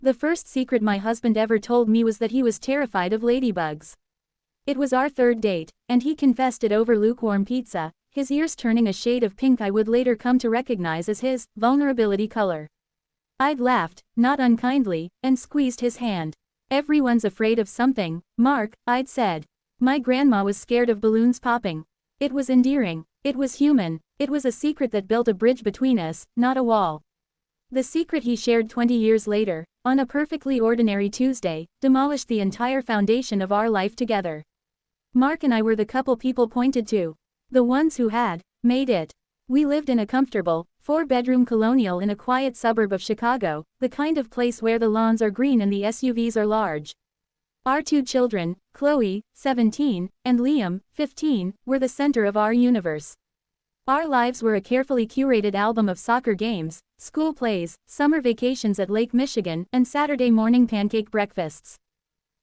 The first secret my husband ever told me was that he was terrified of ladybugs. It was our third date, and he confessed it over lukewarm pizza, his ears turning a shade of pink I would later come to recognize as his vulnerability color. I'd laughed, not unkindly, and squeezed his hand. Everyone's afraid of something, Mark, I'd said. My grandma was scared of balloons popping. It was endearing. It was human. It was a secret that built a bridge between us, not a wall. The secret he shared 20 years later, on a perfectly ordinary Tuesday, demolished the entire foundation of our life together. Mark and I were the couple people pointed to. The ones who had made it. We lived in a comfortable, 4-bedroom colonial in a quiet suburb of Chicago, the kind of place where the lawns are green and the SUVs are large. Our 2 children, Chloe, 17, and Liam, 15, were the center of our universe. Our lives were a carefully curated album of soccer games, school plays, summer vacations at Lake Michigan, and Saturday morning pancake breakfasts.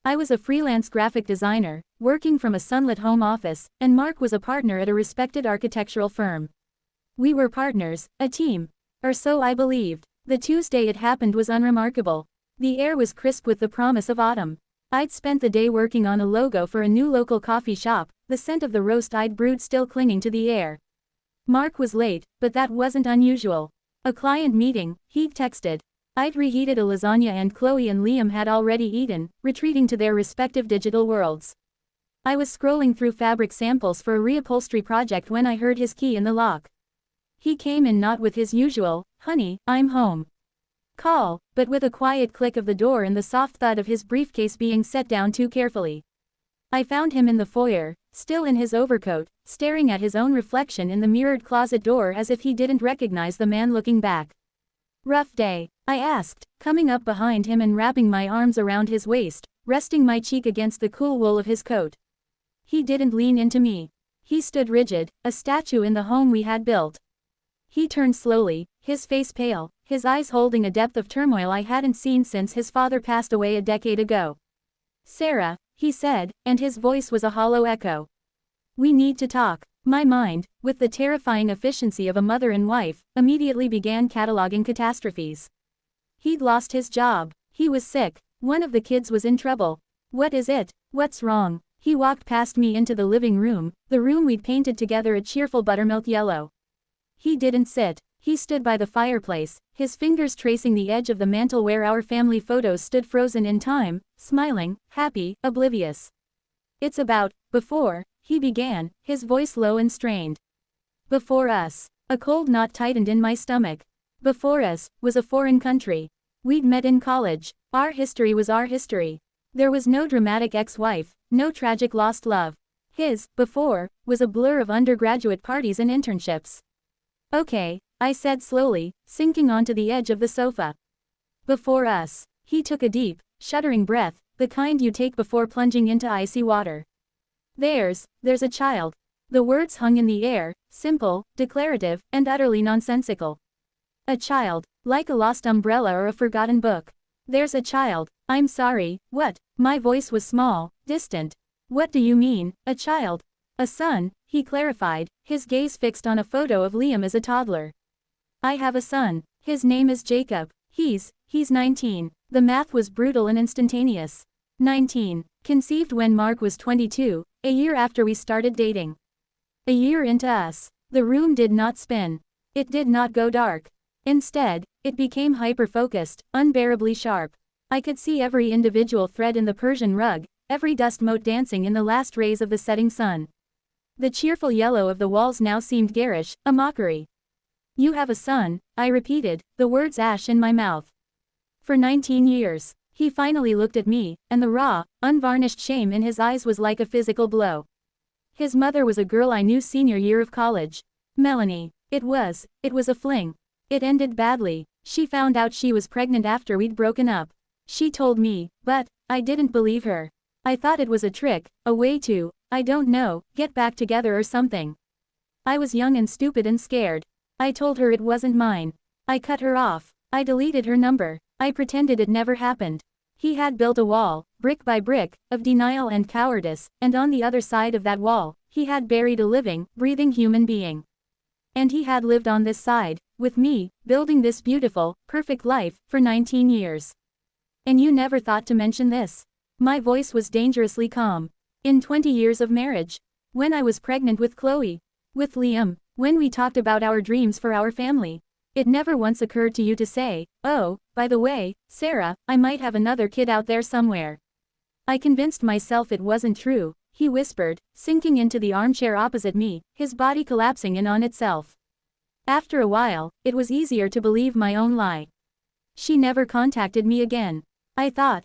I was a freelance graphic designer, working from a sunlit home office, and Mark was a partner at a respected architectural firm. We were partners, a team. Or so I believed. The Tuesday it happened was unremarkable. The air was crisp with the promise of autumn. I'd spent the day working on a logo for a new local coffee shop, the scent of the roast I'd brewed still clinging to the air. Mark was late, but that wasn't unusual. A client meeting, he'd texted. I'd reheated a lasagna and Chloe and Liam had already eaten, retreating to their respective digital worlds. I was scrolling through fabric samples for a reupholstery project when I heard his key in the lock. He came in not with his usual, "Honey, I'm home" call, but with a quiet click of the door and the soft thud of his briefcase being set down too carefully. I found him in the foyer, still in his overcoat, staring at his own reflection in the mirrored closet door as if he didn't recognize the man looking back. "Rough day?" I asked, coming up behind him and wrapping my arms around his waist, resting my cheek against the cool wool of his coat. He didn't lean into me. He stood rigid, a statue in the home we had built. He turned slowly, his face pale, his eyes holding a depth of turmoil I hadn't seen since his father passed away a decade ago. "Sarah," he said, and his voice was a hollow echo. "We need to talk." My mind, with the terrifying efficiency of a mother and wife, immediately began cataloging catastrophes. He'd lost his job. He was sick. One of the kids was in trouble. "What is it? What's wrong?" He walked past me into the living room, the room we'd painted together a cheerful buttermilk yellow. He didn't sit. He stood by the fireplace, his fingers tracing the edge of the mantel where our family photos stood frozen in time, smiling, happy, oblivious. "It's about, before," he began, his voice low and strained. "Before us." A cold knot tightened in my stomach. Before us was a foreign country. We'd met in college. Our history was our history. There was no dramatic ex-wife, no tragic lost love. His, before, was a blur of undergraduate parties and internships. "Okay," I said slowly, sinking onto the edge of the sofa. "Before us." He took a deep, shuddering breath, the kind you take before plunging into icy water. There's a child." The words hung in the air, simple, declarative, and utterly nonsensical. A child, like a lost umbrella or a forgotten book. "There's a child." "I'm sorry, what?" My voice was small, distant. "What do you mean, a child?" "A son," he clarified, his gaze fixed on a photo of Liam as a toddler. "I have a son. His name is Jacob. He's 19. The math was brutal and instantaneous. 19. Conceived when Mark was 22, a year after we started dating. A year into us. The room did not spin. It did not go dark. Instead, it became hyper-focused, unbearably sharp. I could see every individual thread in the Persian rug, every dust mote dancing in the last rays of the setting sun. The cheerful yellow of the walls now seemed garish, a mockery. "You have a son," I repeated, the words ash in my mouth. "For 19 years. He finally looked at me, and the raw, unvarnished shame in his eyes was like a physical blow. "His mother was a girl I knew senior year of college. Melanie. It was a fling. It ended badly. She found out she was pregnant after we'd broken up. She told me, but I didn't believe her. I thought it was a trick, a way to, I don't know, get back together or something. I was young and stupid and scared. I told her it wasn't mine. I cut her off. I deleted her number. I pretended it never happened." He had built a wall, brick by brick, of denial and cowardice, and on the other side of that wall, he had buried a living, breathing human being. And he had lived on this side, with me, building this beautiful, perfect life, for 19 years. And you never thought to mention this. My voice was dangerously calm. In 20 years of marriage. When I was pregnant with Chloe. With Liam. When we talked about our dreams for our family. It never once occurred to you to say, oh, by the way, Sarah, I might have another kid out there somewhere. I convinced myself it wasn't true, he whispered, sinking into the armchair opposite me, his body collapsing in on itself. After a while, it was easier to believe my own lie. She never contacted me again. I thought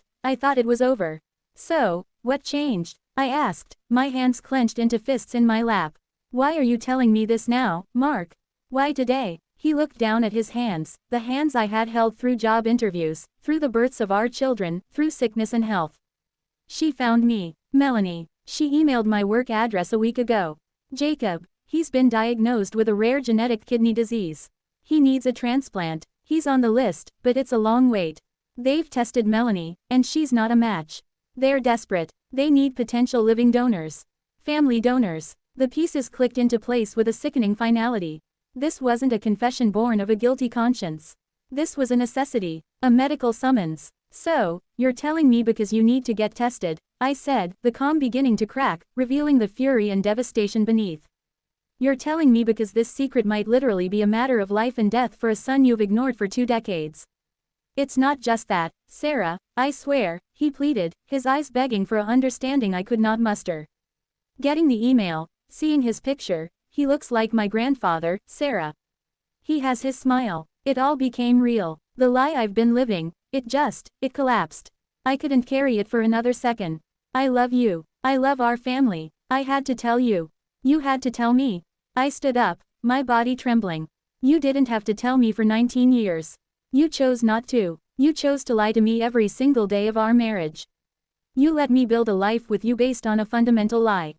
it was over. So, what changed? I asked, my hands clenched into fists in my lap. Why are you telling me this now, Mark? Why today? He looked down at his hands, the hands I had held through job interviews, through the births of our children, through sickness and health. She found me. Melanie. She emailed my work address a week ago. Jacob. He's been diagnosed with a rare genetic kidney disease. He needs a transplant. He's on the list, but it's a long wait. They've tested Melanie, and she's not a match. They're desperate. They need potential living donors. Family donors. The pieces clicked into place with a sickening finality. This wasn't a confession born of a guilty conscience. This was a necessity, a medical summons. So, you're telling me because you need to get tested, I said, the calm beginning to crack, revealing the fury and devastation beneath. You're telling me because this secret might literally be a matter of life and death for a son you've ignored for 2 decades. It's not just that, Sarah, I swear, he pleaded, his eyes begging for a understanding I could not muster. Getting the email, seeing his picture, he looks like my grandfather, Sarah. He has his smile. It all became real. The lie I've been living, it collapsed. I couldn't carry it for another second. I love you. I love our family. I had to tell you. You had to tell me. I stood up, my body trembling. You didn't have to tell me for 19 years. You chose not to. You chose to lie to me every single day of our marriage. You let me build a life with you based on a fundamental lie.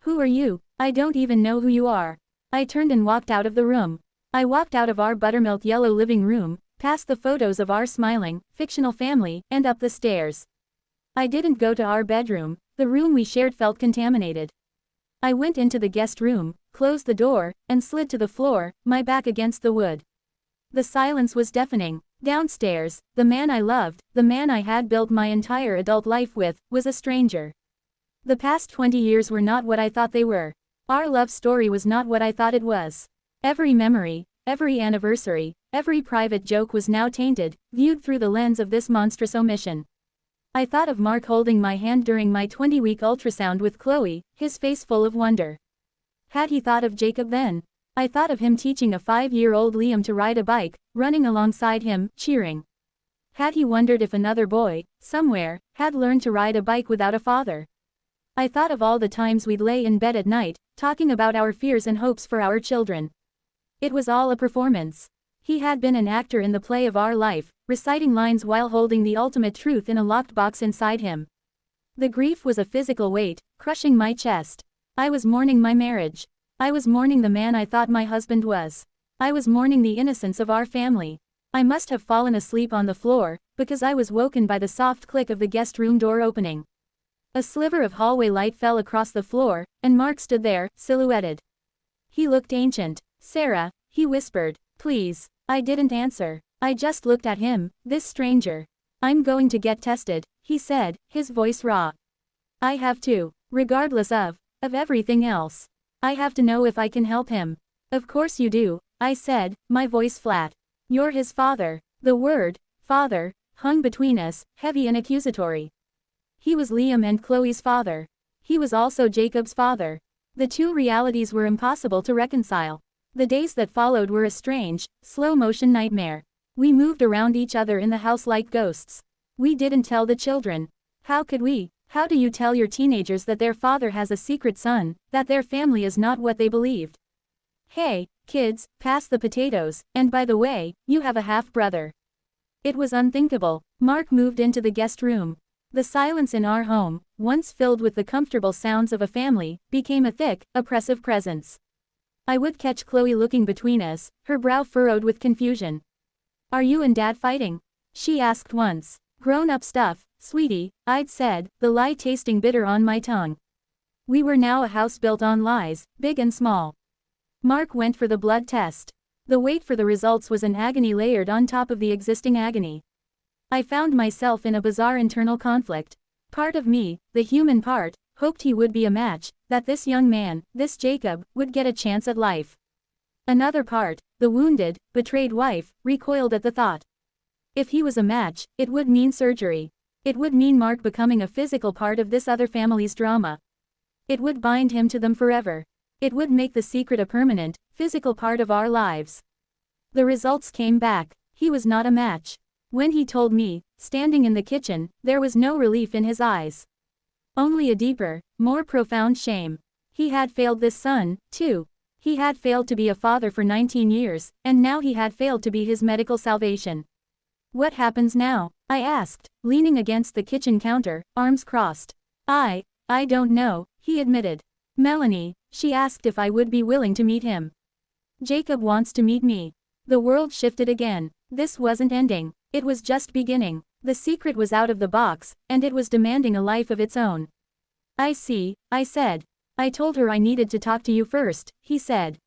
Who are you? I don't even know who you are. I turned and walked out of the room. I walked out of our buttermilk yellow living room, past the photos of our smiling, fictional family, and up the stairs. I didn't go to our bedroom. The room we shared felt contaminated. I went into the guest room, closed the door, and slid to the floor, my back against the wood. The silence was deafening. Downstairs, the man I loved, the man I had built my entire adult life with, was a stranger. The past 20 years were not what I thought they were. Our love story was not what I thought it was. Every memory, every anniversary, every private joke was now tainted, viewed through the lens of this monstrous omission. I thought of Mark holding my hand during my 20-week ultrasound with Chloe, his face full of wonder. Had he thought of Jacob then? I thought of him teaching a 5-year-old Liam to ride a bike, running alongside him, cheering. Had he wondered if another boy, somewhere, had learned to ride a bike without a father? I thought of all the times we'd lay in bed at night, talking about our fears and hopes for our children. It was all a performance. He had been an actor in the play of our life, reciting lines while holding the ultimate truth in a locked box inside him. The grief was a physical weight, crushing my chest. I was mourning my marriage. I was mourning the man I thought my husband was. I was mourning the innocence of our family. I must have fallen asleep on the floor, because I was woken by the soft click of the guest room door opening. A sliver of hallway light fell across the floor, and Mark stood there, silhouetted. He looked ancient. Sarah, he whispered, please. I didn't answer. I just looked at him, this stranger. I'm going to get tested, he said, his voice raw. I have to, regardless of everything else. I have to know if I can help him. Of course you do, I said, my voice flat. You're his father. The word, father, hung between us, heavy and accusatory. He was Liam and Chloe's father. He was also Jacob's father. The two realities were impossible to reconcile. The days that followed were a strange, slow-motion nightmare. We moved around each other in the house like ghosts. We didn't tell the children. How could we? How do you tell your teenagers that their father has a secret son, that their family is not what they believed? Hey, kids, pass the potatoes, and by the way, you have a half-brother. It was unthinkable. Mark moved into the guest room. The silence in our home, once filled with the comfortable sounds of a family, became a thick, oppressive presence. I would catch Chloe looking between us, her brow furrowed with confusion. Are you and Dad fighting? She asked once. Grown-up stuff, sweetie, I'd said, the lie tasting bitter on my tongue. We were now a house built on lies, big and small. Mark went for the blood test. The wait for the results was an agony layered on top of the existing agony. I found myself in a bizarre internal conflict. Part of me, the human part, hoped he would be a match, that this young man, this Jacob, would get a chance at life. Another part, the wounded, betrayed wife, recoiled at the thought. If he was a match, it would mean surgery. It would mean Mark becoming a physical part of this other family's drama. It would bind him to them forever. It would make the secret a permanent, physical part of our lives. The results came back. He was not a match. When he told me, standing in the kitchen, there was no relief in his eyes. Only a deeper, more profound shame. He had failed this son, too. He had failed to be a father for 19 years, and now he had failed to be his medical salvation. What happens now? I asked, leaning against the kitchen counter, arms crossed. I don't know, he admitted. Melanie, she asked if I would be willing to meet him. Jacob wants to meet me. The world shifted again. This wasn't ending. It was just beginning. The secret was out of the box, and it was demanding a life of its own. I see, I said. I told her I needed to talk to you first, he said.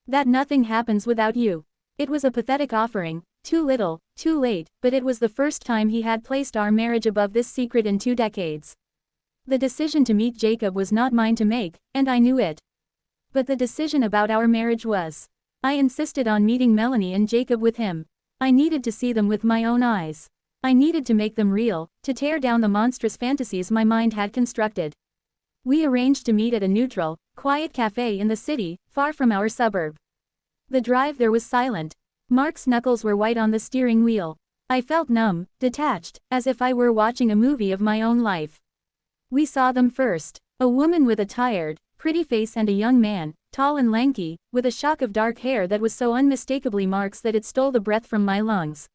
That nothing happens without you. It was a pathetic offering, too little, too late, but it was the first time he had placed our marriage above this secret in 2 decades. The decision to meet Jacob was not mine to make, and I knew it. But the decision about our marriage was. I insisted on meeting Melanie and Jacob with him. I needed to see them with my own eyes. I needed to make them real, to tear down the monstrous fantasies my mind had constructed. We arranged to meet at a neutral, quiet cafe in the city, far from our suburb. The drive there was silent. Mark's knuckles were white on the steering wheel. I felt numb, detached, as if I were watching a movie of my own life. We saw them first. A woman with a tired, pretty face and a young man, tall and lanky, with a shock of dark hair that was so unmistakably Mark's that it stole the breath from my lungs.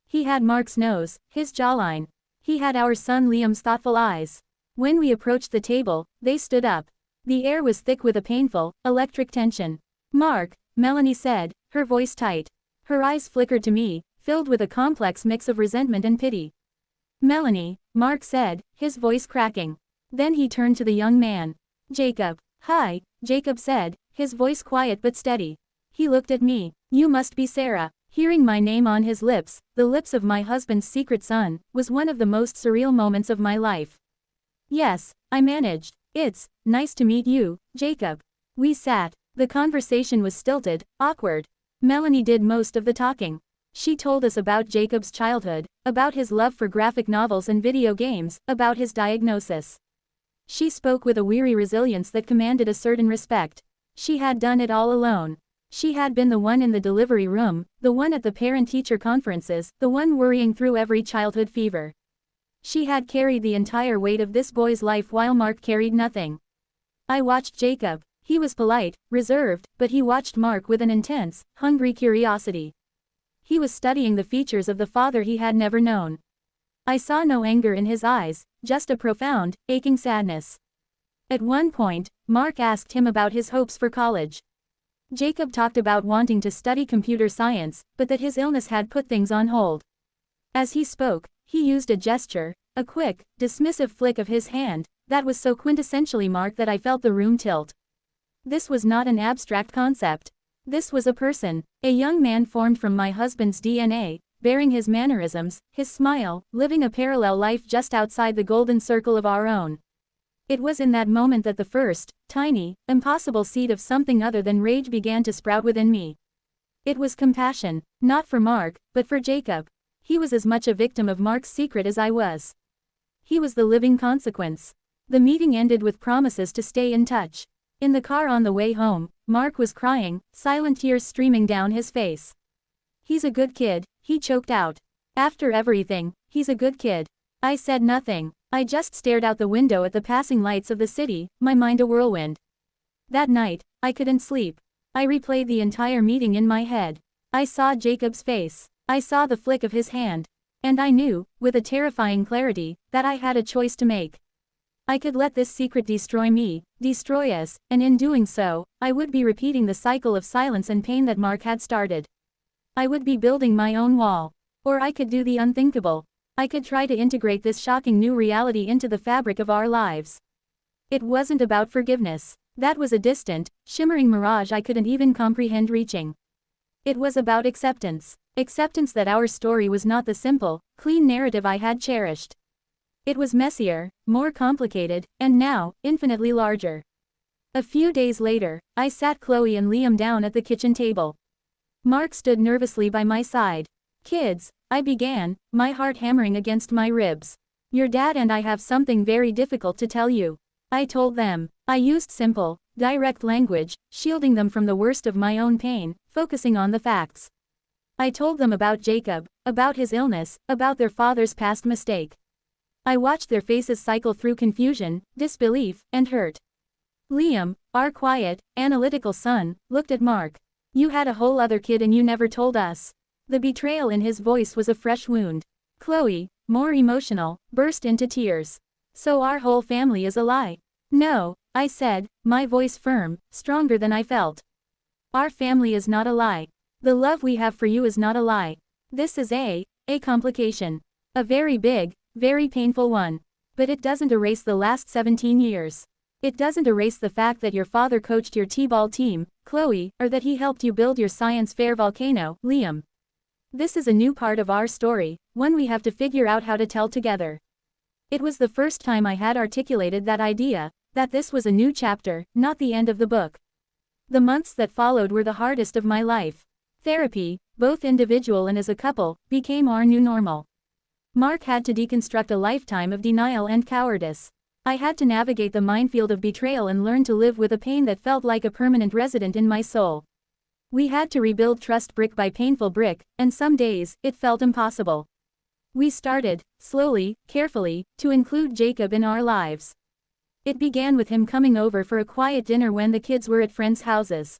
He had Mark's nose, his jawline. He had our son Liam's thoughtful eyes. When we approached the table, they stood up. The air was thick with a painful, electric tension. Mark, Melanie said, her voice tight. Her eyes flickered to me, filled with a complex mix of resentment and pity. Melanie, Mark said, his voice cracking. Then he turned to the young man. Jacob. Hi, Jacob said, his voice quiet but steady. He looked at me. You must be Sarah. Hearing my name on his lips, the lips of my husband's secret son, was one of the most surreal moments of my life. Yes, I managed. It's nice to meet you, Jacob. We sat. The conversation was stilted, awkward. Melanie did most of the talking. She told us about Jacob's childhood, about his love for graphic novels and video games, about his diagnosis. She spoke with a weary resilience that commanded a certain respect. She had done it all alone. She had been the one in the delivery room, the one at the parent-teacher conferences, the one worrying through every childhood fever. She had carried the entire weight of this boy's life while Mark carried nothing. I watched Jacob. He was polite, reserved, but he watched Mark with an intense, hungry curiosity. He was studying the features of the father he had never known. I saw no anger in his eyes, just a profound, aching sadness. At one point, Mark asked him about his hopes for college. Jacob talked about wanting to study computer science, but that his illness had put things on hold. As he spoke, he used a gesture, a quick, dismissive flick of his hand, that was so quintessentially Mark that I felt the room tilt. This was not an abstract concept. This was a person, a young man formed from my husband's DNA, bearing his mannerisms, his smile, living a parallel life just outside the golden circle of our own. It was in that moment that the first, tiny, impossible seed of something other than rage began to sprout within me. It was compassion, not for Mark, but for Jacob. He was as much a victim of Mark's secret as I was. He was the living consequence. The meeting ended with promises to stay in touch. In the car on the way home, Mark was crying, silent tears streaming down his face. He's a good kid, he choked out. After everything, he's a good kid. I said nothing. I just stared out the window at the passing lights of the city, my mind a whirlwind. That night, I couldn't sleep. I replayed the entire meeting in my head. I saw Jacob's face. I saw the flick of his hand. And I knew, with a terrifying clarity, that I had a choice to make. I could let this secret destroy me, destroy us, and in doing so, I would be repeating the cycle of silence and pain that Mark had started. I would be building my own wall. Or I could do the unthinkable. I could try to integrate this shocking new reality into the fabric of our lives. It wasn't about forgiveness. That was a distant, shimmering mirage I couldn't even comprehend reaching. It was about acceptance. Acceptance that our story was not the simple, clean narrative I had cherished. It was messier, more complicated, and now, infinitely larger. A few days later, I sat Chloe and Liam down at the kitchen table. Mark stood nervously by my side. "Kids," I began, my heart hammering against my ribs. "Your dad and I have something very difficult to tell you." I told them. I used simple, direct language, shielding them from the worst of my own pain, focusing on the facts. I told them about Jacob, about his illness, about their father's past mistake. I watched their faces cycle through confusion, disbelief, and hurt. Liam, our quiet, analytical son, looked at Mark. "You had a whole other kid and you never told us." The betrayal in his voice was a fresh wound. Chloe, more emotional, burst into tears. "So our whole family is a lie?" "No," I said, my voice firm, stronger than I felt. "Our family is not a lie. The love we have for you is not a lie. This is a complication. A very big, very painful one. But it doesn't erase the last 17 years. It doesn't erase the fact that your father coached your t-ball team, Chloe, or that he helped you build your science fair volcano, Liam. This is a new part of our story, one we have to figure out how to tell together." It was the first time I had articulated that idea, that this was a new chapter, not the end of the book. The months that followed were the hardest of my life. Therapy, both individual and as a couple, became our new normal. Mark had to deconstruct a lifetime of denial and cowardice. I had to navigate the minefield of betrayal and learn to live with a pain that felt like a permanent resident in my soul. We had to rebuild trust brick by painful brick, and some days, it felt impossible. We started, slowly, carefully, to include Jacob in our lives. It began with him coming over for a quiet dinner when the kids were at friends' houses.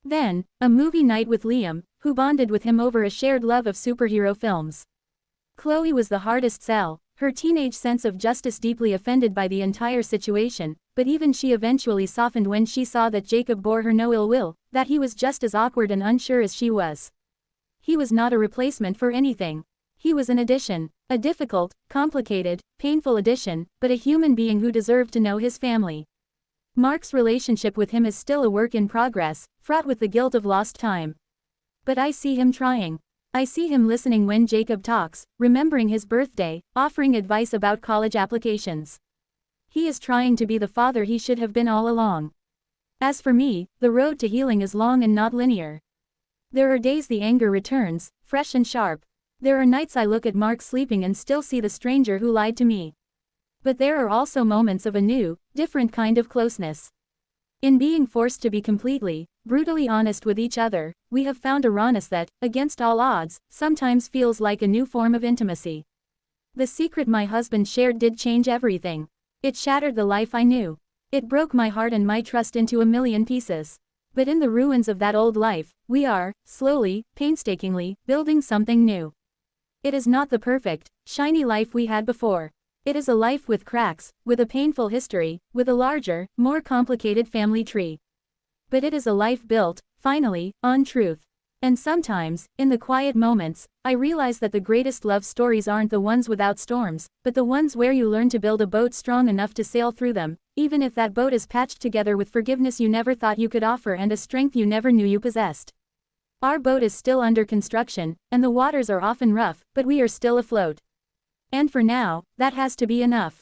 Then, a movie night with Liam, who bonded with him over a shared love of superhero films. Chloe was the hardest sell, her teenage sense of justice deeply offended by the entire situation, but even she eventually softened when she saw that Jacob bore her no ill will, that he was just as awkward and unsure as she was. He was not a replacement for anything. He was an addition, a difficult, complicated, painful addition, but a human being who deserved to know his family. Mark's relationship with him is still a work in progress, fraught with the guilt of lost time. But I see him trying. I see him listening when Jacob talks, remembering his birthday, offering advice about college applications. He is trying to be the father he should have been all along. As for me, the road to healing is long and not linear. There are days the anger returns, fresh and sharp. There are nights I look at Mark sleeping and still see the stranger who lied to me. But there are also moments of a new, different kind of closeness. In being forced to be completely, brutally honest with each other, we have found a rawness that, against all odds, sometimes feels like a new form of intimacy. The secret my husband shared did change everything. It shattered the life I knew. It broke my heart and my trust into a million pieces. But in the ruins of that old life, we are, slowly, painstakingly, building something new. It is not the perfect, shiny life we had before. It is a life with cracks, with a painful history, with a larger, more complicated family tree. But it is a life built, finally, on truth. And sometimes, in the quiet moments, I realize that the greatest love stories aren't the ones without storms, but the ones where you learn to build a boat strong enough to sail through them, even if that boat is patched together with forgiveness you never thought you could offer and a strength you never knew you possessed. Our boat is still under construction, and the waters are often rough, but we are still afloat. And for now, that has to be enough.